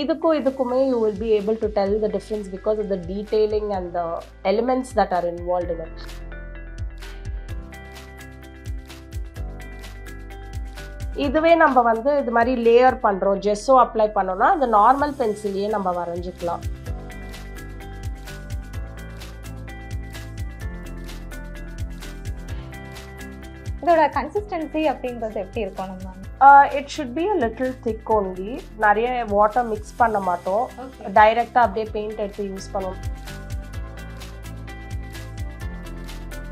இதுக்குமே you will be able to tell the difference because of the detailing and the elements that are involved in it. இதுவே நம்ம வந்து இது மாதிரி layer பண்றோம், ஜெஸ்ஸோ அப்ளை பண்ணோம்னா அந்த நார்மல் பென்சிலையே நம்ம வரைஞ்சிக்கலாம். இதோட கன்சிஸ்டன்சி அப்படிங்கிறது எப்படி இருக்கணும் ma'am? It should be a little thick only. நிறைய வாட்டர் மிக்ஸ் பண்ண மாட்டோம், டைரெக்டாக அப்படியே பெயிண்ட் எடுத்து யூஸ் பண்ணுவோம்.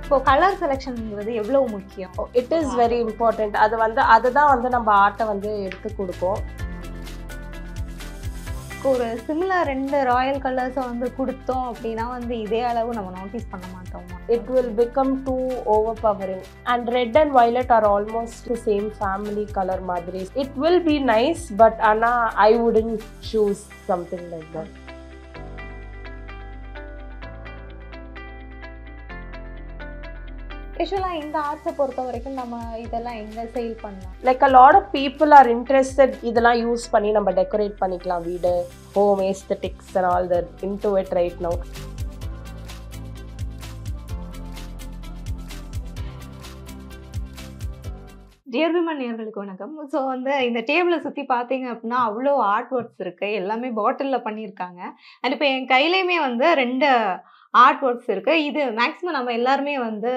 இப்போ கலர் செலெக்ஷன்ங்கிறது எவ்வளவு முக்கியம்? It is very important. அதுதான் வந்து நம்ம ஆர்ட்டை வந்து எடுத்து கொடுக்கும். ஒரு சிமிலர் 2 ராயல் கலர்ஸை வந்து கொடுத்தோம் அப்படின்னா வந்து இதே அளவு நம்ம நோட்டீஸ் பண்ண மாட்டோம். It will become too overpowering. And red and violet are almost the same family color madri. It will be nice, but Anna, I wouldn't choose something like that. யூசுவலாக இந்த ஆர்ட்ஸை பொறுத்த வரைக்கும் நம்ம இதெல்லாம் எங்கே சேல் பண்ணலாம்? Like a lot of people are interested இதெல்லாம் use பண்ணி நம்ம டெக்கரேட் பண்ணிக்கலாம் வீடு, home aesthetics and all that into it right now. Dear women நேயர்களுக்கு வணக்கம். ஸோ வந்து இந்த டேபிளை சுற்றி பார்த்தீங்க அப்படின்னா அவ்வளோ ஆர்ட் ஒர்க்ஸ் இருக்குது, எல்லாமே பாட்டிலில் பண்ணியிருக்காங்க. அண்ட் இப்போ என் கையிலையுமே வந்து 2 ஆர்ட் ஒர்க்ஸ் இருக்குது. இது மேக்ஸிமம் நம்ம எல்லாருமே வந்து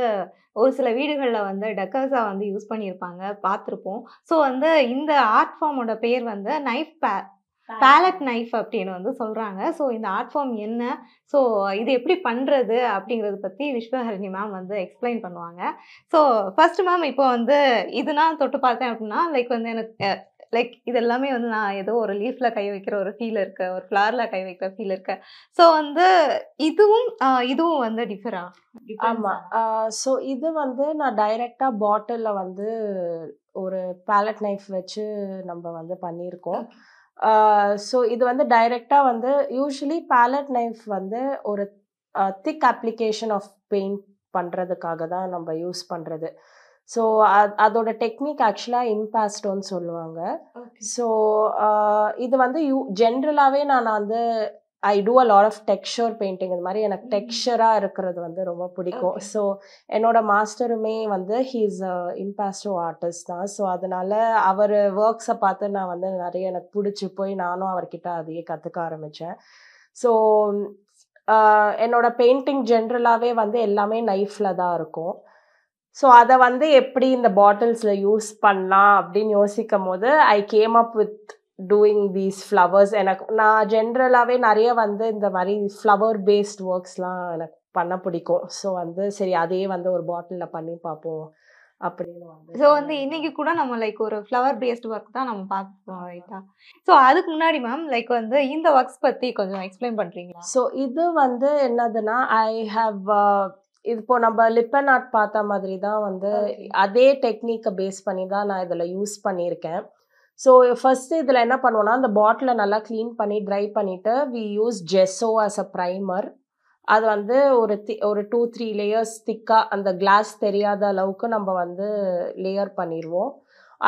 ஒரு சில வீடுகளில் வந்து டெக்கர்ஸாக வந்து யூஸ் பண்ணியிருப்பாங்க, பார்த்துருப்போம். ஸோ வந்து இந்த ஆர்ட் ஃபார்மோட பேர் வந்து பேலட் நைஃப் அப்படின்னு வந்து சொல்கிறாங்க. ஸோ இந்த ஆர்ட் ஃபார்ம் என்ன, ஸோ இது எப்படி பண்ணுறது அப்படிங்கிறத பற்றி விஸ்வஹரிணி மேம் வந்து எக்ஸ்பிளைன் பண்ணுவாங்க. ஸோ ஃபர்ஸ்ட் மேம், இப்போ வந்து இதுனா தொட்டு பார்த்தேன் அப்படின்னா வந்து எனக்கு இது எல்லாமே வந்து நான் ஏதோ ஒரு லீஃபில் கை வைக்கிற ஒரு ஃபீல் இருக்குது, ஒரு ஃப்ளவரில் கை வைக்கிற ஃபீல் இருக்குது. ஸோ வந்து இதுவும் வந்து டிஃபரா? ஆமாம். ஸோ இது வந்து நான் டைரெக்டாக பாட்டிலில் வந்து ஒரு பேலட் நைஃப் வச்சு நம்ம வந்து பண்ணியிருக்கோம். ஸோ இது வந்து டைரெக்டாக வந்து யூஸ்வலி பேலட் நைஃப் வந்து ஒரு திக் அப்ளிகேஷன் ஆஃப் பெயிண்ட் பண்ணுறதுக்காக தான் நம்ம யூஸ் பண்ணுறது. ஸோ அதோட டெக்னிக் ஆக்சுவலாக இம்பாஸ்டோன்னு சொல்லுவாங்க. ஸோ இது வந்து ஜென்ரலாகவே நான் வந்து I do a lot of texture painting. இது மாதிரி எனக்கு டெக்ஸ்சராக இருக்கிறது வந்து ரொம்ப பிடிக்கும். ஸோ என்னோட மாஸ்டருமே வந்து ஹீ இஸ் அ இம்பாஸ்டோ ஆர்டிஸ்ட் தான். ஸோ அதனால அவர் ஒர்க்ஸை பார்த்து நான் வந்து நிறைய எனக்கு பிடிச்சி போய் நானும் அவர்கிட்ட அதையே கற்றுக்க ஆரம்பித்தேன். ஸோ என்னோட பெயிண்டிங் ஜென்ரலாகவே வந்து எல்லாமே நைஃப்பில் தான் இருக்கும். ஸோ அதை வந்து எப்படி இந்த பாட்டில்ஸில் யூஸ் பண்ணலாம் அப்படின்னு யோசிக்கும் போது I came up with doing these flowers. நான் ஜென்ரலாகவே நிறைய வந்து இந்த மாதிரி ஃப்ளவர் பேஸ்ட் ஒர்க்ஸ்லாம் எனக்கு பண்ண பிடிக்கும். ஸோ வந்து சரி அதையே வந்து ஒரு பாட்டிலில் பண்ணி பார்ப்போம் அப்படின்னு வந்து. ஸோ வந்து இன்னைக்கு கூட நம்ம ஒரு ஃப்ளவர் பேஸ்ட் ஒர்க் தான் நம்ம பார்க்குறோம், ரைட்டா? ஸோ அதுக்கு முன்னாடி மேம் வந்து இந்த ஒர்க்ஸ் பற்றி கொஞ்சம் எக்ஸ்பிளைன் பண்ணுறீங்களா? ஸோ இது வந்து என்னதுன்னா ஐ ஹாவ் இப்போ நம்ம லிப்பன் ஆர்ட் பார்த்த மாதிரி தான் வந்து அதே டெக்னிக்கை பேஸ் பண்ணி தான் நான் இதில் யூஸ் பண்ணியிருக்கேன். ஸோ ஃபஸ்ட்டு இதில் என்ன பண்ணுவோன்னா அந்த பாட்டிலை நல்லா க்ளீன் பண்ணி ட்ரை பண்ணிவிட்டு we use gesso as a primer. அது வந்து ஒரு 2-3 லேயர்ஸ் திக்காக அந்த கிளாஸ் தெரியாத அளவுக்கு நம்ம வந்து லேயர் பண்ணிடுவோம்.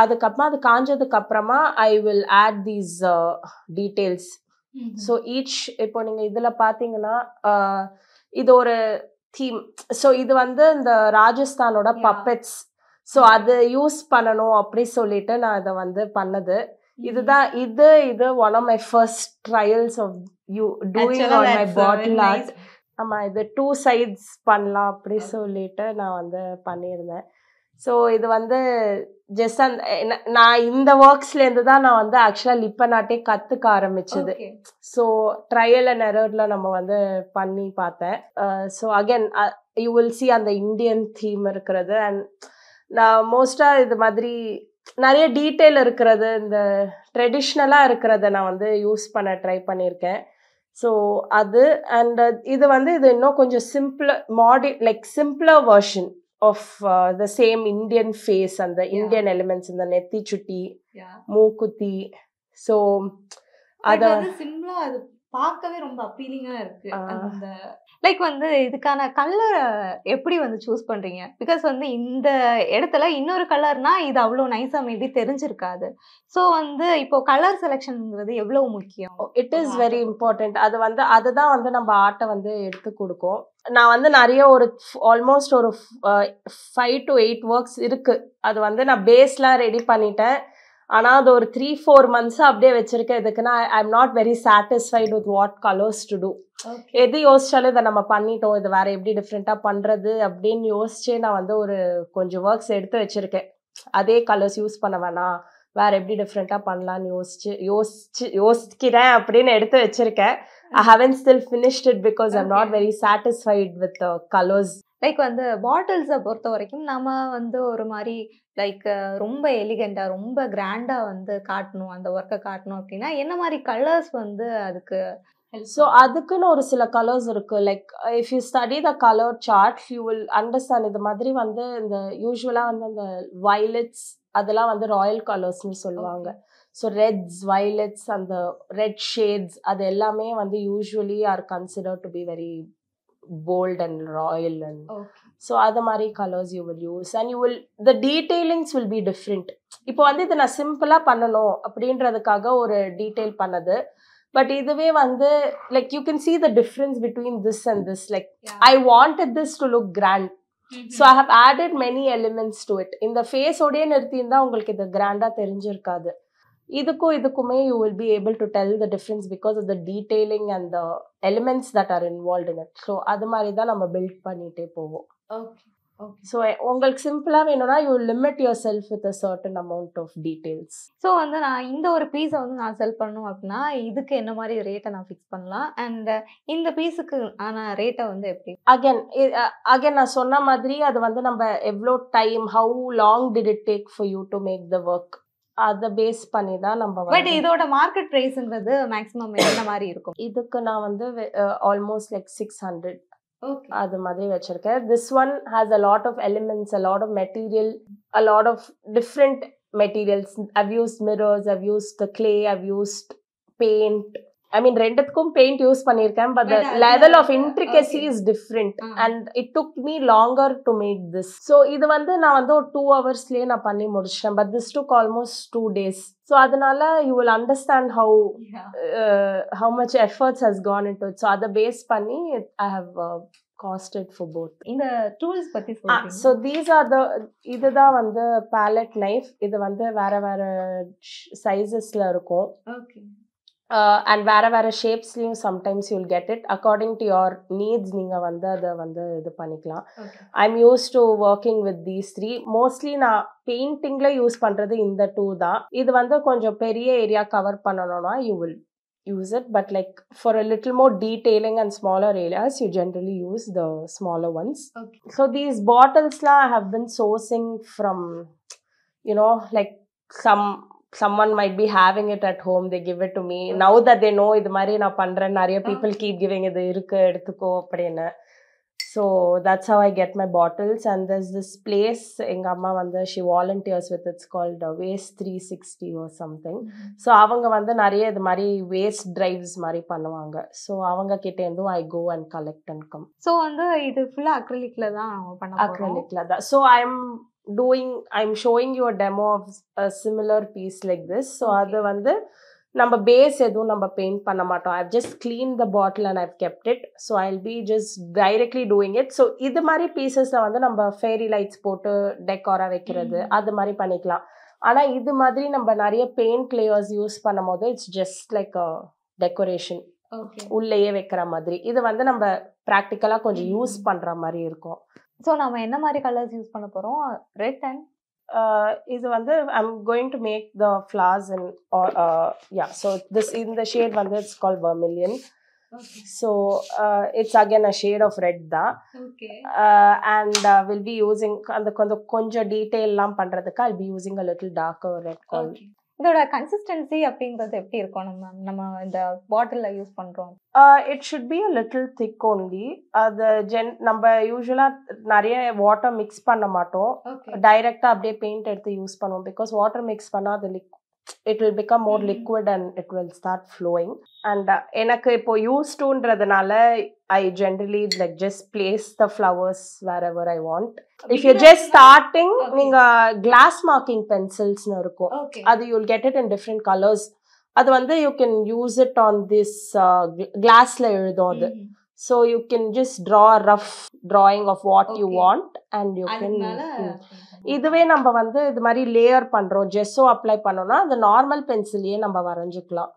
அதுக்கப்புறமா அது காஞ்சதுக்கப்புறமா I will add these details. So இப்போ நீங்கள் இதில் பார்த்தீங்கன்னா இது ஒரு தீம். ஸோ இது வந்து இந்த ராஜஸ்தானோட பப்பெட்ஸ். ஸோ அது யூஸ் பண்ணணும் அப்படி சொல்லிட்டு நான் இதை வந்து பண்ணது. இதுதான் இது one of my first trials of doing on my bottle art. ஆமாம், இது 2 சைட்ஸ் பண்ணலாம் அப்படி சொல்லிட்டு நான் வந்து பண்ணியிருந்தேன். ஸோ இது வந்து ஜஸ்ட் நான் இந்த ஒர்க்ஸ்லேருந்து தான் நான் வந்து ஆக்சுவலாக லிப்பன் ஆர்ட்டே கற்றுக்க ஆரம்பிச்சது. ஸோ ட்ரையல் அண்ட் எரரில் நம்ம வந்து பண்ணி பார்த்தேன். So again you will C அந்த இந்தியன் தீம் இருக்கிறது. அண்ட் நான் மோஸ்ட்டாக இது மாதிரி நிறைய டீட்டெயில் இருக்கிறது, இந்த ட்ரெடிஷ்னலாக இருக்கிறத நான் வந்து யூஸ் பண்ண ட்ரை பண்ணியிருக்கேன். ஸோ அது அண்ட் இது இன்னும் கொஞ்சம் simpler version of the same Indian face and the Indian elements in the netti chutti, mookuthi. So அது சிம்பிளா அது பார்க்கவே ரொம்ப அப்பீலிங்கா இருக்கு. அந்த லைக் வந்து இதுக்கான கலர் எப்படி வந்து சூஸ் பண்றீங்க? பிகாஸ் வந்து இந்த இடத்துல இன்னொரு கலர்னா இது அவ்ளோ நைஸா மேபி தெரிஞ்சிருக்காது. ஸோ வந்து இப்போ கலர் செலக்ஷன்ங்கிறது எவ்வளவு முக்கியம்? It is very important. அது வந்து அதுதான் வந்து நம்ம ஆர்ட்ட வந்து எடுத்து குடுக்கும். நான் வந்து நெறைய ஒரு ஆல்மோஸ்ட் ஒரு 5 to 8 ஒர்க்ஸ் இருக்கு. அது வந்து நான் பேஸ்லாம் ரெடி பண்ணிட்டேன். ஆனா அது ஒரு 3, 4 மந்த்ஸா அப்படியே வச்சிருக்கேன். எதுக்குன்னா I am not very satisfied with what colours to do. எது யோசிச்சாலும் இதை நம்ம பண்ணிட்டோம், இது வேற எப்படி டிஃப்ரெண்டா பண்றது அப்படின்னு யோசிச்சே நான் வந்து ஒரு கொஞ்சம் ஒர்க்ஸ் எடுத்து வச்சிருக்கேன். அதே கலர்ஸ் யூஸ் பண்ண வேணாம், வேற எப்படி டிஃப்ரெண்டா பண்ணலாம்னு யோசிக்கிறேன் அப்படின்னு எடுத்து வச்சிருக்கேன். I haven't still finished it because I'm not very satisfied with the colors. Like வந்து பாட்டில்ஸை பொறுத்த வரைக்கும் நம்ம வந்து ஒரு மாதிரி லைக் ரொம்ப எலிகண்டா ரொம்ப கிராண்டா வந்து காட்டணும், அந்த ஒர்க்கை காட்டணும் அப்படின்னா என்ன மாதிரி கலர்ஸ் வந்து அதுக்கு ஸோ அதுக்குன்னு ஒரு சில கலர்ஸ் இருக்கு. Like if you study the colour chart you will understand. இது மாதிரி வந்து இந்த யூஸ்வலாக வந்து அந்த வயலட்ஸ் அதெல்லாம் வந்து ராயல் கலர்ஸ்ன்னு சொல்லுவாங்க. ஸோ ரெட்ஸ் வயலட்ஸ் அந்த ரெட் ஷேட்ஸ் அது எல்லாமே வந்து usually R considered to be very bold and royal and so அது மாதிரி colours you will use and you will the detailings will be different. இப்போ வந்து இதை நான் சிம்பிளா பண்ணணும் அப்படின்றதுக்காக ஒரு டீடைல் பண்ணது. பட் இதுவே வந்து like you can see the difference between this and this. Like I wanted this to look grand. So I have added many elements to it. இந்த ஃபேஸ் ஓடயே நிறுத்தியிருந்தா உங்களுக்கு இது கிராண்டா தெரிஞ்சிருக்காது. இதுக்குமே you will be able to tell the difference because of the detailing and the elements that are involved in it. So அது மாதிரி தான் நம்ம பில்ட் பண்ணிட்டே போவோம். ஸோ உங்களுக்கு சிம்பிளா வேணும்னா you limit yourself with a certain amount of details. So வந்து நான் இந்த ஒரு பீஸை வந்து நான் செல் பண்ணணும் அப்படின்னா இதுக்கு என்ன மாதிரி ரேட்டை நான் ஃபிக்ஸ் பண்ணலாம், அண்ட் இந்த பீஸுக்கு ஆன ரேட்டை வந்து எப்படி? அகைன் நான் சொன்ன மாதிரி அது வந்து நம்ம எவ்வளோ time, how long did it take for you to make the work, அதை பேஸ் பண்ணி தான் நம்ம. பட் இதோட மார்க்கெட் பிரைஸ்ங்கிறது மேக்ஸிமம் என்ன மாதிரி இருக்கும்? இதுக்கு நான் வந்து ஆல்மோஸ்ட் லைக் 600 அது மாதிரி வச்சிருக்கேன். This one has a lot of elements, a lot of material, a lot of different materials. I've used mirrors, I've used the clay, I've used paint. I mean ரெண்டுத்துக்கும் பெயிண்ட் யூஸ் பண்ணியிருக்கேன். But the level of intricacy is different and it took me longer to make this. So இது வந்து நான் வந்து ஒரு 2 ஹவர்ஸ்லயே நான் பண்ணி முடிச்சிட்டேன். but this took almost 2 days. So அதனால you will understand how much efforts has gone into it. So அதை பேஸ் பண்ணி I have costed for both. இந்த டூல்ஸ் பத்தி சொல்லுங்க. So these are the இதுதான் வந்து palette knife. இது வந்து வேற வேற சைஸஸ்ல இருக்கும். And வேற ஷேப்ஸ்லயும் sometimes you'll get it according to your நீட்ஸ். நீங்க வந்து அதை வந்து இது பண்ணிக்கலாம். I am use to working with these 3. Mostly நான் பெயிண்டிங்ல யூஸ் பண்றது இந்த 2 தான். இது வந்து கொஞ்சம் பெரிய ஏரியா கவர் பண்ணணும்னா you will use it, but like for a little more detailing and smaller areas you generally use the smaller ones. So these bottles la I have been sourcing from, you know, like someone might be having it at home, they give it to me. Now that they know idu mari na pandren, nariya people keep giving idu irukku eduthuko appadina. So that's how I get my bottles. And there's this place enga amma vanda she volunteers with, it's called Waste 360 or something. So avanga vanda nariya idu mari waste drives mari பண்ணுவாங்க. So avanga கிட்ட இருந்து I go and collect and come. So வந்து இது ஃபுல்லா அக்ரிலிக்ல தான் பண்ண போறோம். அக்ரிலிக்ல தான். So I'm showing you a demo of a similar piece like this. So அது வந்து நம்ம பேஸ் எதுவும் நம்ம பெயிண்ட் பண்ண மாட்டோம். I've just cleaned the bottle and I've kept it. So I'll be just directly doing it. So இது மாதிரி பீசஸ்ல வந்து நம்ம ஃபேரி லைட்ஸ் போட்டு டெக்காரா வைக்கிறது அது மாதிரி பண்ணிக்கலாம். ஆனா இது மாதிரி நம்ம நிறைய பெயிண்ட் லேயர்ஸ் யூஸ் பண்ணும் போது it's just like a decoration, உள்ளேயே வைக்கிற மாதிரி. இது வந்து நம்ம ப்ராக்டிக்கலா கொஞ்சம் யூஸ் பண்ற மாதிரி இருக்கும். ஸோ நம்ம என்ன மாதிரி கலர்ஸ் யூஸ் பண்ண போறோம்? ரெட் அண்ட் இது வந்து I'm going to make the flowers in so this in the shade வந்து it's called vermilion. So it's again a shade of red da. And we'll be using அந்த கொஞ்சம் detail எல்லாம் பண்றதுக்கு I'll be using a little darker red called. இதோட consistency அப்படிங்கிறது எப்படி இருக்கும்? நம்ம இந்த பாட்டில்ல யூஸ் பண்றோம். It should be a little thick only. நம்ம யூசுவலா நிறைய வாட்டர் மிக்ஸ் பண்ண மாட்டோம். டைரக்டா அப்படியே பெயிண்ட் எடுத்து யூஸ் பண்ணுவோம். பிகாஸ் வாட்டர் மிக்ஸ் பண்ணா அது it will become more liquid and it will start flowing. And எனக்கு இப்போ used toன்றதுனால I generally like just place the flowers wherever I want. If you're just starting, நீங்க glass marking pencils னு இருக்கும். அது you'll get it in different colors. அது வந்து you can use it on this glassல எழுதும் அது. So you can just draw a rough drawing of what you want and you can இதுவே நம்ம வந்து இது மாதிரி லேயர் பண்றோம் ஜெஸ்ஸோ அப்ளை பண்ணோம்னா அந்த நார்மல் பென்சிலையே நம்ம வரைஞ்சிக்கலாம்.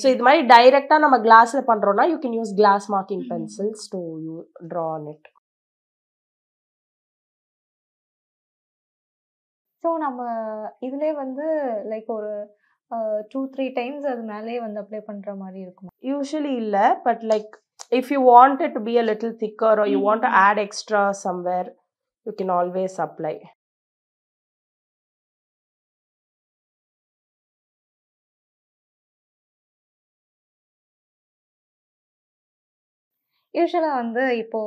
ஸோ இது மாதிரி டைரக்டா நம்ம கிளாஸ்ல பண்றோம்னா you can use class marking pencils to draw on it. So நம்ம இதுலேயே வந்து லைக் ஒரு 2-3 டைம்ஸ் அது மேலேயே வந்து அப்ளை பண்ற மாதிரி இருக்கும். யூஸ்வலி இல்லை, but like if you want it to be a little thicker or you want to add extra somewhere, you can always apply. யூஸ்வலா வந்து இப்போ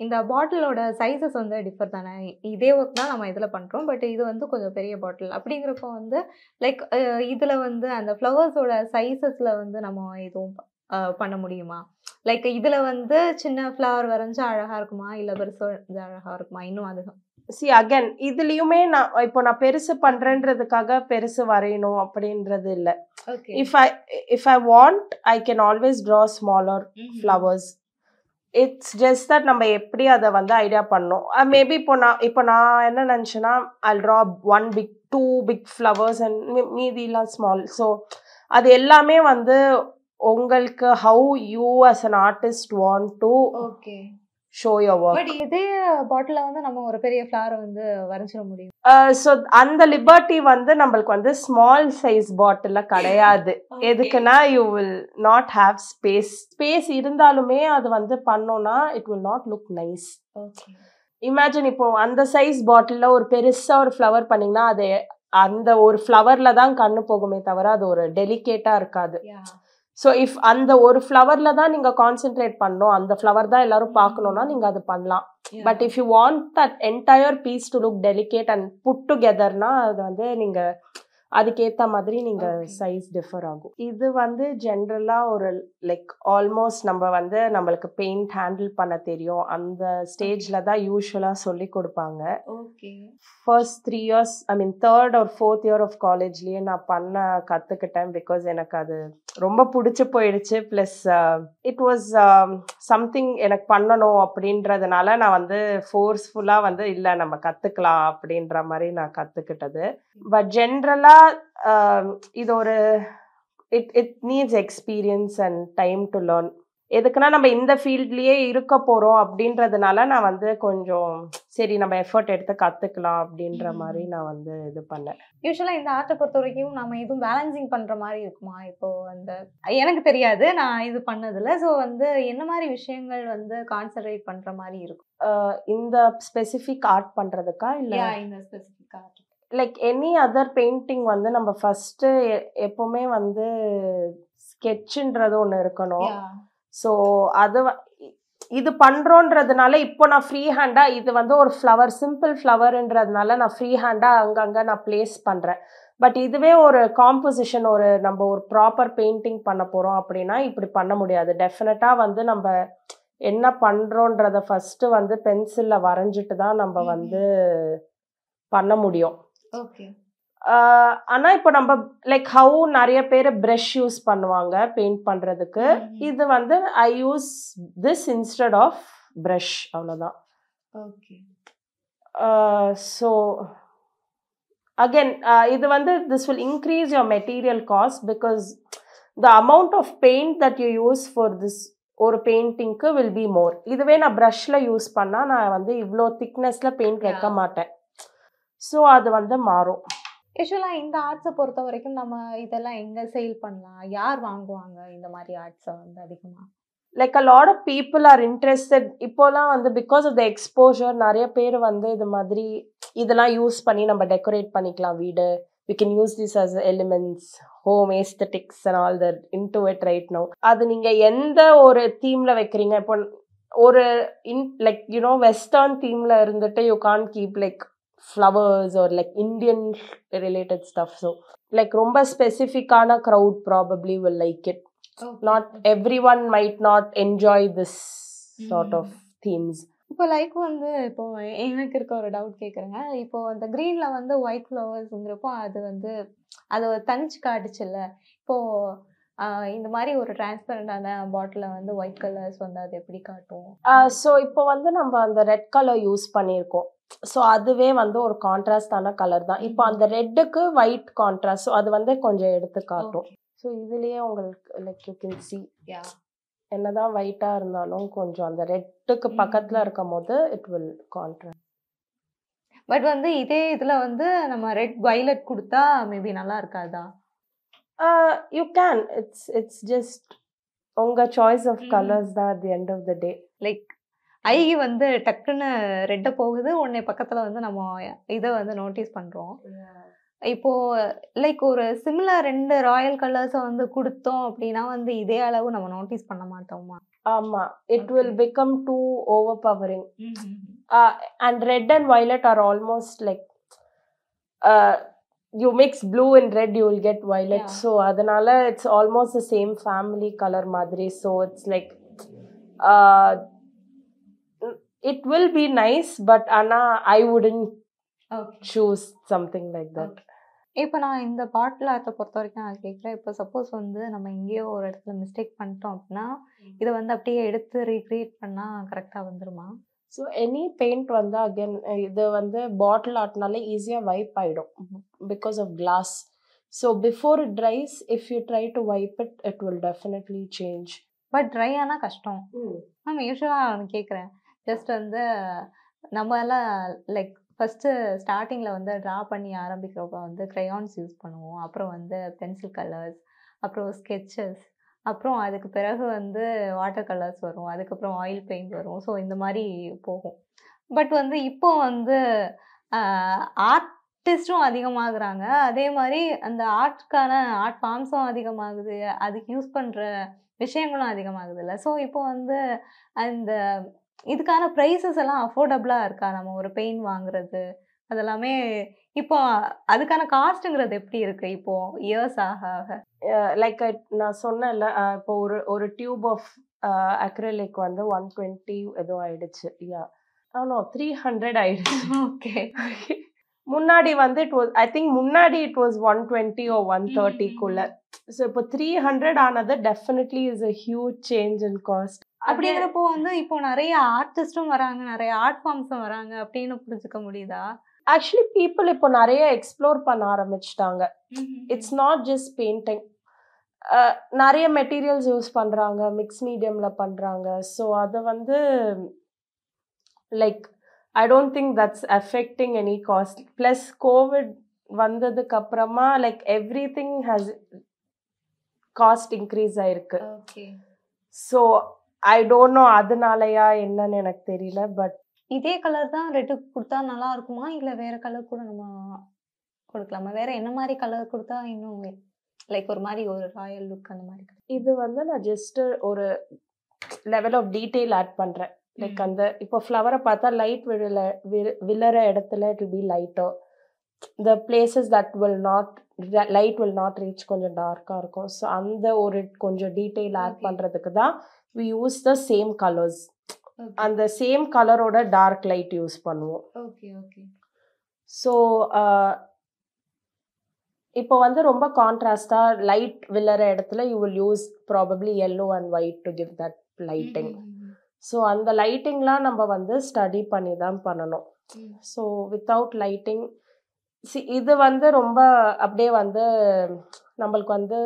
இந்த பாட்டிலோட சைஸஸ் வந்து டிஃபர் தானே. இதே ஒர்க் தான் நம்ம இதில் பண்ணுறோம், பட் இது வந்து கொஞ்சம் பெரிய பாட்டில் அப்படிங்கிறப்போ வந்து லைக் இதில் வந்து அந்த ஃப்ளவர்ஸோட சைஸஸில் வந்து நம்ம எதுவும் பண்ண முடியுமா? லைக் இதில் வந்து சின்ன ஃப்ளவர் வரைஞ்சா அழகாக இருக்குமா, இல்லை பெருசு வரைஞ்சா அழகாக இருக்குமா? இன்னும் அதிகம் அகேன் இதுலயுமே நான் பெருசு பண்றேன்றதுக்காக பெருசு வரையணும் அப்படின்றது இல்லை. if I want I can always draw smaller flowers. It's just that நம்ம எப்படி அதை வந்து ஐடியா பண்ணோம். மேபி இப்போ நான் என்ன நினச்சேன்னா I'll draw 2 big flowers and மீதிலாம் ஸ்மால். ஸோ அது எல்லாமே வந்து உங்களுக்கு how you as an artist want to show your work. But இதே பாட்டில வந்து நம்ம ஒரு பெரிய ஃப்ளவர் வந்து வரைஞ்சிட முடியும். ஸோ அந்த லிபர்ட்டி வந்து நம்மளுக்கு வந்து ஸ்மால் சைஸ் பாட்டில கிடையாது. எதுக்குன்னா you will not have space இருந்தாலுமே அது வந்து பண்ணோம்னா it will not look nice. Imagine இப்போ அந்த சைஸ் பாட்டில ஒரு பெருசா ஒரு ஃப்ளவர் பண்ணீங்கன்னா அது அந்த ஒரு ஃப்ளவர்ல தான் கண்ணு போகுமே தவிர அது ஒரு டெலிகேட்டா இருக்காது. ஸோ இஃப் அந்த ஒரு ஃப்ளவரில் தான் நீங்கள் கான்சென்ட்ரேட் பண்ணணும், அந்த ஃப்ளவர் தான் எல்லாரும் பார்க்கணுன்னா நீங்கள் அது பண்ணலாம். But if you want that entire piece to look delicate and put டுகெதர்னா அது வந்து நீங்கள் அதுக்கேற்ற மாதிரி நீங்கள் சைஸ் டிஃபர் ஆகும். இது வந்து ஜென்ரலாக ஒரு லைக் ஆல்மோஸ்ட் நம்ம வந்து நம்மளுக்கு பெயிண்ட் ஹேண்டில் பண்ண தெரியும் அந்த ஸ்டேஜில் தான் யூஸ்வலாக சொல்லி கொடுப்பாங்க. First 3 years I mean 3rd or 4th year of காலேஜ்லேயே நான் கற்றுக்கிட்டேன். பிகாஸ் எனக்கு அது ரொம்ப பிடிச்சி போயிடுச்சு. ப்ளஸ் இட் வாஸ் சம்திங் எனக்கு பண்ணணும் அப்படின்றதுனால நான் வந்து ஃபோர்ஸ்ஃபுல்லாக வந்து இல்லை நம்ம கற்றுக்கலாம் அப்படின்ற மாதிரி நான் கற்றுக்கிட்டது. பட் ஜென்ரலாக இது ஒரு it needs experience and time to learn. எதுக்குன்னா நம்ம இந்த ஃபீல்ட்லேயே இருக்க போகிறோம் அப்படின்றதுனால நான் வந்து கொஞ்சம் சரி நம்ம எஃபர்ட் எடுத்து கற்றுக்கலாம் அப்படின்ற மாதிரி நான் வந்து இது பண்ணேன். யூஸ்வலாக இந்த ஆர்ட்டை பொறுத்த வரைக்கும் நம்ம எதுவும் பேலன்சிங் பண்ணுற மாதிரி இருக்குமா? இப்போது அந்த எனக்கு தெரியாது, நான் இது பண்ணதில்லை. ஸோ வந்து என்ன மாதிரி விஷயங்கள் வந்து கான்சன்ட்ரேட் பண்ணுற மாதிரி இருக்கும் இந்த ஸ்பெசிஃபிக் ஆர்ட் பண்ணுறதுக்கா? இல்லை இந்த specific art like any other painting வந்து நம்ம ஃபஸ்ட்டு எப்போவுமே வந்து ஸ்கெட்சுன்றது ஒன்று இருக்கணும். ஸோ அது இது பண்ணுறோன்றதுனால இப்போ நான் ஃப்ரீ ஹேண்டாக இது வந்து ஒரு ஃப்ளவர் சிம்பிள் ஃப்ளவர்ன்றதுனால நான் ஃப்ரீ ஹேண்டாக அங்கங்கே நான் ப்ளேஸ் பண்ணுறேன். பட் இதுவே ஒரு காம்போசிஷன் நம்ம ஒரு ப்ராப்பர் பெயிண்டிங் பண்ண போகிறோம் அப்படின்னா இப்படி பண்ண முடியாது. டெஃபினட்டாக வந்து நம்ம என்ன பண்ணுறோன்றத ஃபஸ்ட்டு வந்து பென்சிலில் வரைஞ்சிட்டு தான் நம்ம வந்து பண்ண முடியும். ஆனால் இப்போ நம்ம லைக் ஹவு நிறைய பேர் ப்ரஷ் யூஸ் பண்ணுவாங்க பெயிண்ட் பண்ணுறதுக்கு. இது வந்து I use this instead of brush, அவ்வளோதான். ஸோ அகெயின் இது வந்து this will increase your material cost because the amount of paint that you use for this ஒரு பெயிண்டிங்க்கு வில் பி மோர். இதுவே நான் ப்ரஷ்ல யூஸ் பண்ணால் நான் வந்து இவ்வளோ திக்னஸில் பெயிண்ட் வைக்க மாட்டேன். ஸோ அது வந்து மாறும். யூஸ்வலாக இந்த ஆர்ட்ஸை பொறுத்த வரைக்கும் நம்ம இதெல்லாம் எங்கே சேல் பண்ணலாம், யார் வாங்குவாங்க இந்த மாதிரி ஆர்ட்ஸை வந்து அதிகமாக? Like a lot of people are interested. இப்போலாம் வந்து பிகாஸ் ஆஃப் த எக்ஸ்போஜர் நிறைய பேர் வந்து இது மாதிரி இதெல்லாம் யூஸ் பண்ணி நம்ம டெக்கரேட் பண்ணிக்கலாம் வீடு. we can use this as elements, home aesthetics and all that into it right now. அது நீங்கள் எந்த ஒரு தீமில் வைக்கிறீங்க, இப்போ ஒரு லைக் யூனோ வெஸ்டர்ன் தீமில் இருந்துட்டு you can't keep like flowers or like Indian related stuff. So like ரொம்ப ஸ்பெசிஃபிக்கான crowd probably will like it. Not everyone might not enjoy this sort of themes. இப்போ லைக் வந்து இப்போ எனக்கு இருக்க ஒரு டவுட் கேட்குறேங்க. இப்போ அந்த க்ரீன்ல வந்து ஒயிட் ஃப்ளவர்ஸுங்கிறப்போ அது வந்து அதை தனிச்சு காட்டுச்சுல்ல. இப்போ இந்த மாதிரி ஒரு டிரான்ஸ்பரண்டான பாட்டில வந்து ஒயிட் கலர்ஸ் வந்து அது எப்படி காட்டும்? ஸோ இப்போ வந்து நம்ம அந்த ரெட் கலர் யூஸ் பண்ணியிருக்கோம். ஸோ அதுவே வந்து ஒரு கான்ட்ராஸ்டான கலர் தான். இப்போ அந்த ரெட்டுக்கு ஒயிட் கான்ட்ராஸ்ட், ஸோ அது வந்து கொஞ்சம் எடுத்து காட்டும். ஸோ இதுலயே உங்களுக்கு லைக் யூ கேன் சி என்னதான் ஒயிட்டா இருந்தாலும் கொஞ்சம் அந்த ரெட்டுக்கு பக்கத்துல இருக்கும் போது இட் வில் கான்ட்ராஸ்ட். பட் வந்து இதே இதுல வந்து நம்ம ரெட் வயலட் கொடுத்தா மேபி நல்லா இருக்காதா? You can. It's just உங்க சாய்ஸ் ஆஃப் கலர்ஸ் தான் at the end of the day. Like I வந்து டக்குன்னு ரெட்ட போகுது, உடனே பக்கத்துல வந்து நம்ம இதை வந்து நோட்டீஸ் பண்றோம். இப்போ லைக் ஒரு சிமிலர் 2 ராயல் கலர்ஸை வந்து கொடுத்தோம் அப்படின்னா வந்து இதே அளவு நம்ம நோட்டீஸ் பண்ண மாட்டோமா? ஆமா, it will become too overpowering. And red and violet are almost like you mix blue and red, you will get violet. So adanala it's almost the same family color madri. So it's like it will be nice, but Anna, I wouldn't choose something like that. இப்போ நான் இந்த பாட்டில் ஆர்ட்டை பொறுத்த வரைக்கும் நான் கேட்குறேன். இப்போ suppose வந்து நம்ம எங்கேயோ ஒரு இடத்துல மிஸ்டேக் பண்ணிட்டோம் அப்படின்னா இதை வந்து அப்படியே எடுத்து ரீக்ரியேட் பண்ணால் கரெக்டாக வந்துருமா? ஸோ எனி பெயிண்ட் வந்து அகெயின் இது வந்து பாட்டில் ஆர்ட்னால ஈஸியாக வைப் ஆகிடும் because of glass. So before it dries, if you try to wipe it, it will definitely change. But try ஆனால் கஷ்டம். மேம் யூஸ்வலாக நான் கேட்குறேன், ஜஸ்ட் வந்து நம்ம எல்லாம் லைக் ஃபஸ்ட்டு ஸ்டார்டிங்கில் வந்து ட்ரா பண்ணி ஆரம்பிக்கிறப்ப வந்து க்ரையான்ஸ் யூஸ் பண்ணுவோம், அப்புறம் வந்து பென்சில் கலர்ஸ், அப்புறம் ஸ்கெட்சஸ், அப்புறம் அதுக்கு பிறகு வந்து வாட்டர் கலர்ஸ் வரும், அதுக்கப்புறம் ஆயில் பெயிண்ட் வரும். ஸோ இந்த மாதிரி போகும். பட் வந்து இப்போ வந்து ஆர்டிஸ்ட்டும் அதிகமாகறாங்க, அதே மாதிரி அந்த ஆர்ட்கான ஆர்ட் ஃபார்ம்ஸும் அதிகமாகுது, அதுக்கு யூஸ் பண்ணுற விஷயங்களும் அதிகமாகுது இல்லை. ஸோ இப்போ வந்து அந்த இதுக்கான ப்ரைஸஸ் எல்லாம் அஃபோர்டபுளாக இருக்கா? நம்ம ஒரு பெயிண்ட் வாங்குறது அதெல்லாமே இப்போ அதுக்கான காஸ்ட்டுங்கிறது எப்படி இருக்கு இப்போ இயர்ஸ் ஆக ஆக? லைக் நான் சொன்னேன்ல, இப்போ ஒரு டியூப் ஆஃப் அக்ரிலிக் வந்து 120 ஏதோ ஆயிடுச்சு. நோ 300 ஆயிடுச்சு. ஓகே. முன்னாடி வந்து இட் வாஸ், ஐ திங்க் முன்னாடி இட் வாஸ் 120 or 130க்குள்ள. ஸோ இப்போ 300 ஆனது definitely is a huge change in cost. அப்படிங்கிறப்போ வந்து இப்போ நிறைய ஆர்டிஸ்டும் வராங்க, நிறைய ஆர்ட் ஃபார்ம்ஸும் வராங்க அப்படின்னு புரிஞ்சுக்க முடியுதா? ஆக்சுவலி பீப்புள் இப்போ நிறைய எக்ஸ்ப்ளோர் பண்ண ஆரம்பிச்சிட்டாங்க. இட்ஸ் நாட் ஜஸ்ட் பெயிண்டிங், நிறைய மெட்டீரியல்ஸ் யூஸ் பண்ணுறாங்க, மிக்ஸ் மீடியமில் பண்ணுறாங்க. ஸோ அதை வந்து like I don't think that's affecting any cost. Plus Covid வந்ததுக்கு அப்புறமா like every thing has cost increase ஆயிருக்கு. ஸோ ஐ டோன்ட் நோ அதனாலயா என்னன்னு எனக்கு தெரியல. பட் இதே கலர் தான் ரெட்டுக்கு கொடுத்தா நல்லா இருக்குமா, இல்லை வேற கலர் கூட நம்ம கொடுக்கலாமா? வேற என்ன மாதிரி கலர் கொடுத்தா இன்னும் லைக் ஒரு மாதிரி ஒரு ராயல் லுக் அந்த மாதிரி? இது வந்து நான் ஜஸ்ட் ஒரு லெவல் ஆஃப் டீட்டெயில் ஆட் பண்ணுறேன். லைக் அந்த இப்போ ஃப்ளவரை பார்த்தா லைட் விழற இடத்துல it will be lighter, the places that will not light will not reach கொஞ்சம் டார்க்காக இருக்கும். ஸோ அந்த ஒரு கொஞ்சம் டீட்டெயில் ஆட் பண்ணுறதுக்கு தான் we use the same colors. அந்த சேம் கலரோட டார்க் லைட் யூஸ் பண்ணுவோம். ஸோ இப்போ வந்து ரொம்ப கான்ட்ராஸ்டாக லைட் விழற இடத்துல you will use probably yellow and white to give that lighting. So அந்த லைட்டிங்லாம் நம்ம வந்து ஸ்டடி பண்ணி தான் பண்ணணும். ஸோ வித்தவுட் லைட்டிங் இது வந்து ரொம்ப அப்படியே வந்து நம்மளுக்கு வந்து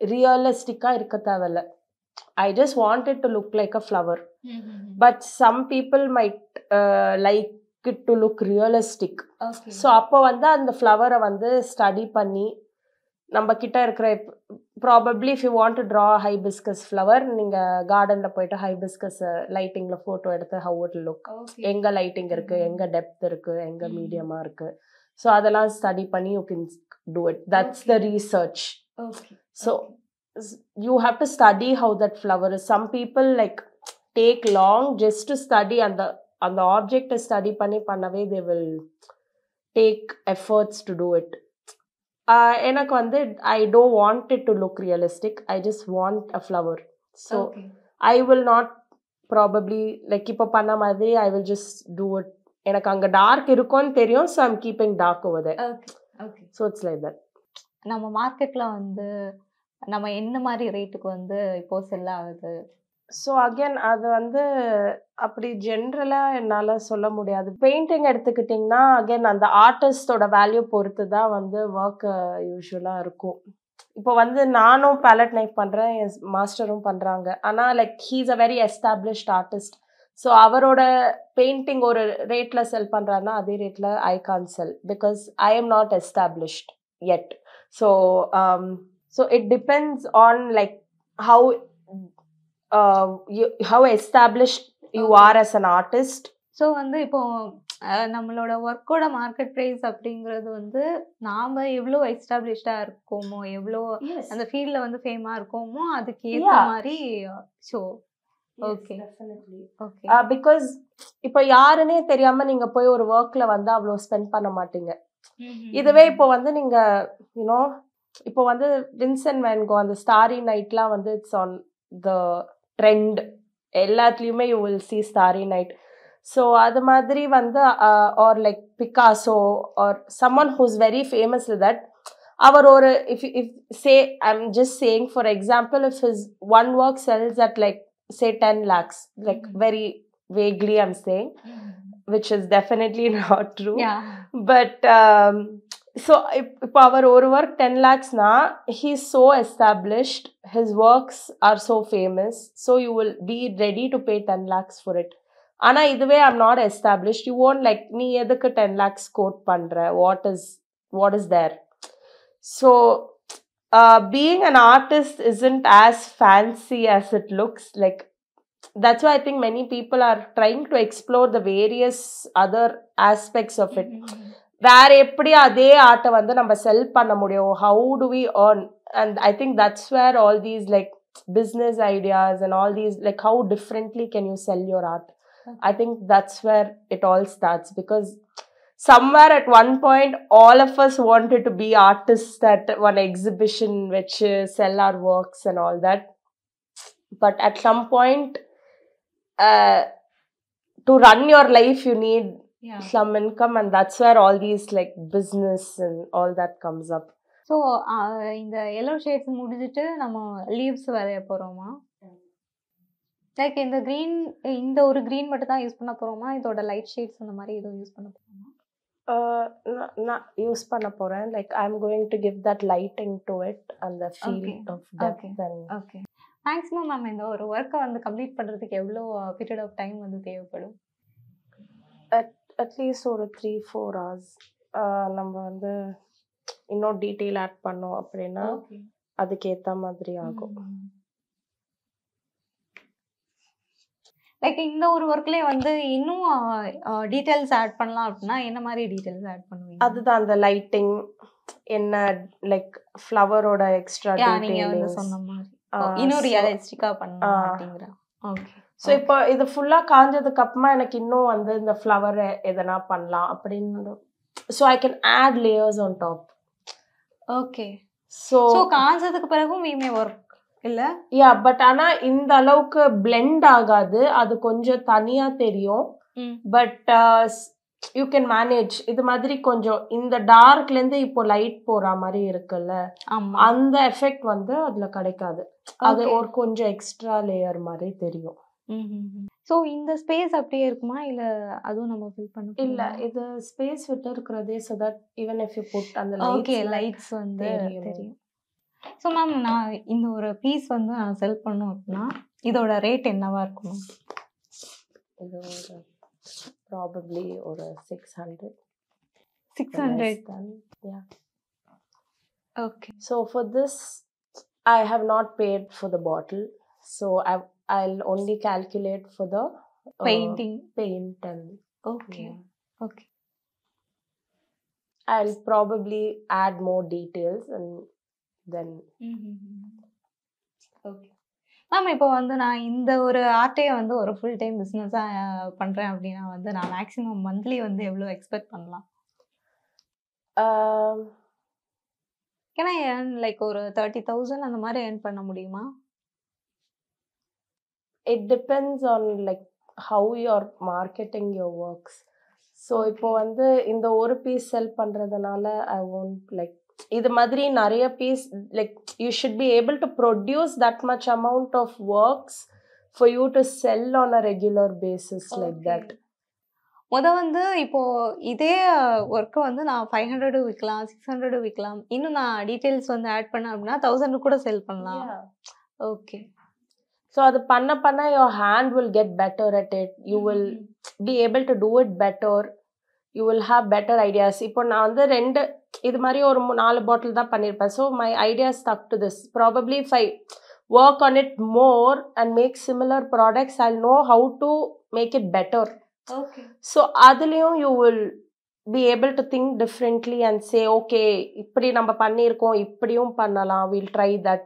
ரியலிஸ்டிக்காக இருக்க தேவையில்ல. I just want it to look like a flower. But some people might like it to look realistic. So அப்போ வந்து அந்த ஃப்ளவரை வந்து ஸ்டடி பண்ணி நம்ம கிட்ட இருக்கிற probably if you want to draw hibiscus flower, நீங்கள் கார்டனில் போயிட்டு ஹைபிஸ்கஸ் லைட்டிங்கில் ஃபோட்டோ எடுத்து ஹவ் இட் லுக், எங்கே லைட்டிங் இருக்குது, எங்கே டெப்த் இருக்குது, எங்கே மீடியமாக இருக்குது. ஸோ அதெல்லாம் ஸ்டடி பண்ணி you can do it. That's the research. So you have to study how that flower is. Some people like take long just to study and the object study பண்ணவே they will take efforts to do it. எனக்கு வந்து I don't want it to look realistic. I just want a flower. So okay I will not probably like இப்போ பண்ண மாதிரி I will just do it. எனக்கு அங்க dark இருக்கும்னு தெரியும், so I'm keeping dark over there. Okay okay So it's like that. நம்ம மார்க்கெட்ல வந்து நம்ம என்ன மாதிரி ரேட்டுக்கு வந்து இப்போ செல் ஆகுது? ஸோ அகேன் அது வந்து அப்படி ஜென்ரலாக என்னால் சொல்ல முடியாது. பெயிண்டிங் எடுத்துக்கிட்டிங்கன்னா அகேன் அந்த ஆர்டிஸ்டோட வேல்யூ பொறுத்து தான் வந்து ஒர்க் யூஸ்வலாக இருக்கும். இப்போ வந்து நானும் பேலட் நைஃப் பண்ணுறேன், என் மாஸ்டரும் பண்ணுறாங்க. ஆனால் like he is a very established artist. So அவரோட பெயிண்டிங் ஒரு ரேட்டில் செல் பண்ணுறாருன்னா அதே ரேட்டில் I can sell because I am not established yet. So it depends on like how how established you are as an artist. So வந்து இப்போ நம்மளோட ஒர்க்கோட market price அப்படிங்கிறது வந்து நாம் எவ்வளோ எஸ்டாப்ளிஷ்டாக இருக்கோமோ, எவ்வளோ அந்த ஃபீல்டில் வந்து ஃபேமாக இருக்கோமோ அதுக்கு ஏற்ற மாதிரி. ஸோ ஓகே ஓகே பிகாஸ் இப்போ யாருன்னே தெரியாம நீங்க போய் ஒரு ஒர்க்ல வந்து அவ்வளோ ஸ்பெண்ட் பண்ண மாட்டீங்க. இதுவே இப்போ வந்து நீங்க யூனோ இப்போ வந்து வின்சென்ட் வேன் கோ அந்த ஸ்டாரி நைட்லாம் வந்து இட்ஸ் ஆன் த ட்ரெண்ட், எல்லாத்துலேயுமே you will see starry night. So அது மாதிரி வந்து or like Picasso or someone who's very famous with that, அவர் ஒரு if say I'm just saying for example if his one work sells at like say 10 lakhs, like very vaguely I'm saying, which is definitely not true. Yeah. But so if our work 10 lakhs na, he's so established, his works are so famous, so you will be ready to pay 10 lakhs for it. Ana idhuve I'm not established, you won't like nee edukku 10 lakhs quote pandra, what is there. So being an artist isn't as fancy as it looks. Like that's why I think many people are trying to explore the various other aspects of it. வேற எப்படி அதே ஆர்ட்டை வந்து நம்ம செல் பண்ண முடியும், how do we earn, and I think that's where all these like business ideas and all these like how differently can you sell your art. I think that's where it all starts, because somewhere at one point all of us wanted to be artists at one exhibition which sell our works and all that, but at some point to run your life you need some income, and that's where all these like business and all that comes up. So இந்த yellow shades முடிஞ்சிட்டு நம்ம leaves வரைய போகிறோமா? Like இந்த green, இந்த ஒரு green மட்டும் தான் யூஸ் பண்ண போகிறோமா? இதோட லைட் ஷேட்ஸ் அந்த மாதிரி எதுவும் யூஸ் பண்ண போகிறோமா? நான் யூஸ் பண்ண போகிறேன். Like I am going to give that lighting to it அந்த feel of depth. Okay maximum ma'am இந்த ஒரு ஒர்க்கை வந்து கம்ப்ளீட் பண்ணுறதுக்கு எவ்வளோ பீரியட் ஆஃப் டைம் வந்து தேவைப்படும்? அட்லீஸ்ட் ஒரு 3-4 hours. நம்ம வந்து இன்னும் டீட்டெயில் ஆட் பண்ணோம் அப்படின்னா அதுக்கேற்ற மாதிரி ஆகும். லைக் இந்த ஒரு ஒர்க்லேயே வந்து இன்னும் டீட்டெயில்ஸ் ஆட் பண்ணலாம் அப்படின்னா என்ன மாதிரி டீட்டெயில்ஸ் ஆட் பண்ணுவீங்க? அதுதான் அந்த லைட்டிங் என்ன, லைக் ஃப்ளவரோட எக்ஸ்ட்ரா நீங்க வந்து சொன்ன மாதிரி இன்னும் ரியலிஸ்டிக்கா பண்ணணும் அப்படிங்கற. ஓகே. ஸோ இப்போ இது ஃபுல்லா காஞ்சதுக்கு அப்புறமா எனக்கு இன்னும் வந்து இந்த ஃப்ளவர் எதனா பண்ணலாம் அப்படின்னு, so I can add layers on top. Okay. So காஞ்சதுக்கு பிறகும் we may work இல்ல? யா, பட் ஆனா இந்த அளவுக்கு பிளெண்ட் ஆகாது, அது கொஞ்சம் தனியா தெரியும். But you can manage. இது மாதிரி கொஞ்சம் இந்த டார்க்ல இருந்து இப்போ லைட் போற மாதிரி இருக்குல்ல, அந்த எஃபெக்ட் வந்து அதுல கிடைக்காது. அது ஒரு கொஞ்சம் எக்ஸ்ட்ரா லேயர் மாதிரி தெரியும். ஸோ இந்த ஸ்பேஸ் அப்படியே இருக்குமா இல்ல அதுவும் நம்ம ஃபில் பண்ண? இல்ல, இது ஸ்பேஸ் விட்டு இருக்கிறதே, so that even if you put அந்த லைட்ஸ் வந்து தெரியும். ஸோ மேம் நான் இந்த ஒரு பீஸ் வந்து நான் செல் பண்ணோம் அப்படின்னா இதோட ரேட் என்னவா இருக்கும்? இது ஒரு ப்ராபப்ளி ஒரு 600. 600 then yeah. Okay. So for this I have not paid for the bottle, so I'll only calculate for the paint and okay. Okay. I'll probably add more details and then okay. Ma'am இப்போ வந்து நான் இந்த ஒரு ஆர்ட்டே வந்து ஒரு full time பிஸ்னஸாக பண்ணுறேன் அப்படின்னா வந்து நான் மேக்ஸிமம் மந்த்லி வந்து எவ்வளோ எக்ஸ்பெக்ட் பண்ணலாம்? கேன் ஐ ஏர்ன் லைக் ஒரு 30,000 அந்த மாதிரி ஏர்ன் பண்ண முடியுமா? It depends on like how you're marketing your works. So இப்போ ஓகே. வந்து இந்த ஒரு பீஸ் செல் பண்றதுனால I won't like இது மாதிரி நிறைய piece like you should be able to produce that much amount of works for you to sell on a regular basis like okay. that. வந்து இப்போ இதே ஒர்க்க வந்து நான் 500 விக்கலாம், 600 விக்கலாம். இன்னும் நான் டீட்டெயில்ஸ் வந்து ஆட் பண்ணேன் அப்படின்னா 1000 கூட செல் பண்ணலாம். Yeah. ஓகே. So அது பண்ண பண்ண your hand will get better at it. You will be able to do it better. You will have better ideas. இப்போ நான் வந்து 2 இது மாதிரி ஒரு 4 பாட்டில் தான் பண்ணியிருப்பேன். So my idea stuck to this. Probably if I work on it more and make similar products, I'll know how to make it better. Okay. So அதுலயும் you will be able to think differently and say, okay, இப்படி நம்ம பண்ணியிருக்கோம், இப்படியும் பண்ணலாம், we'll try that.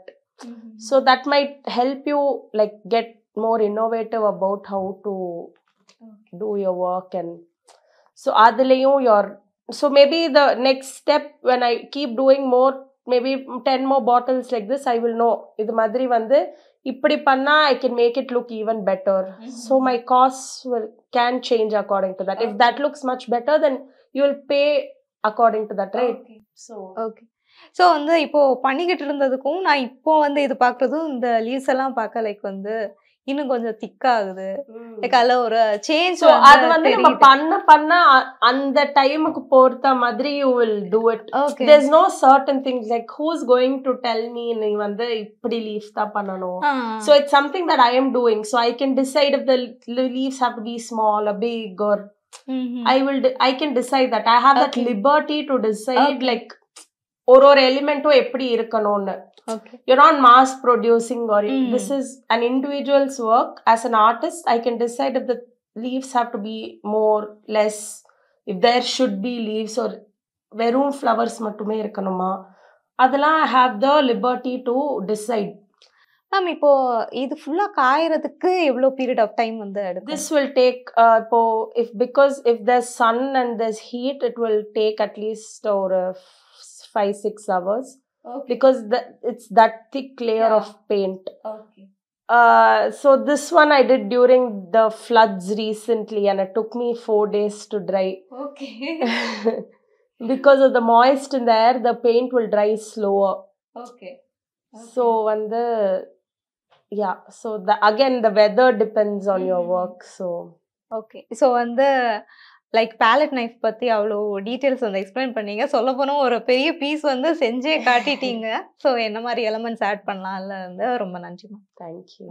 So that might help you like get more innovative about how to do your work. And so அதுலயும் so maybe the next step when I keep doing more, maybe 10 more bottles like this, I will know இது மாதிரி வந்து இப்படி பண்ணா I can make it look even better. So my costs can change according to that. If that looks much better, then you will pay according to that, right? So okay. So வந்து இப்போ பண்ணிக்கிட்டு இருந்ததுக்கும் நான் இப்போ வந்து இது பார்க்குறதும் இந்த லீவ்ஸ் எல்லாம் பார்க்க லைக் வந்து இன்னும் கொஞ்சம் திக்காகுது. லைக் அதில் ஒரு சேஞ்ச் so அது வந்து நம்ம பண்ண அந்த டைமுக்கு பொறுத்த மாதிரி you will do it. Okay. There's no certain things like who's going to tell me நீ வந்து இப்படி leaves தான் பண்ணணும். So it's something that I am doing. So I can decide if the leaves have to be small or big, or I can decide that. I have that liberty to decide like ஒரு எலிமெண்ட்டும் எப்படி இருக்கணும்னு. Okay. You're not mass producing or this is an individual's work. As an artist, I can decide if the leaves have to be more, less, if there should be leaves, or வெறும் flowers மட்டுமே இருக்கணுமா, அதெல்லாம் I have the liberty to decide. Ma'am இப்போ இது ஃபுல்லா காயறதுக்கு எவ்வளோ period of time வந்து எடுக்கும்? This will take இப்போ because if there's sun and there's heat, it will take at least over 5-6 hours. Okay. Because it's that thick layer of paint. Okay. So this one I did during the floods recently, and it took me 4 days to dry. Okay. Because of the moist in the air, the paint will dry slower. Okay. So yeah, so again the weather depends on your work. So okay. So வந்து like ballot knife பற்றி அவ்வளோ details வந்து explain பண்ணீங்க. சொல்ல போனால் ஒரு பெரிய piece வந்து செஞ்சே காட்டிட்டீங்க. ஸோ என்ன மாதிரி எலமெண்ட்ஸ் ஆட் பண்ணலாம்ல வந்து ரொம்ப நன்றிமா. தேங்க்யூ.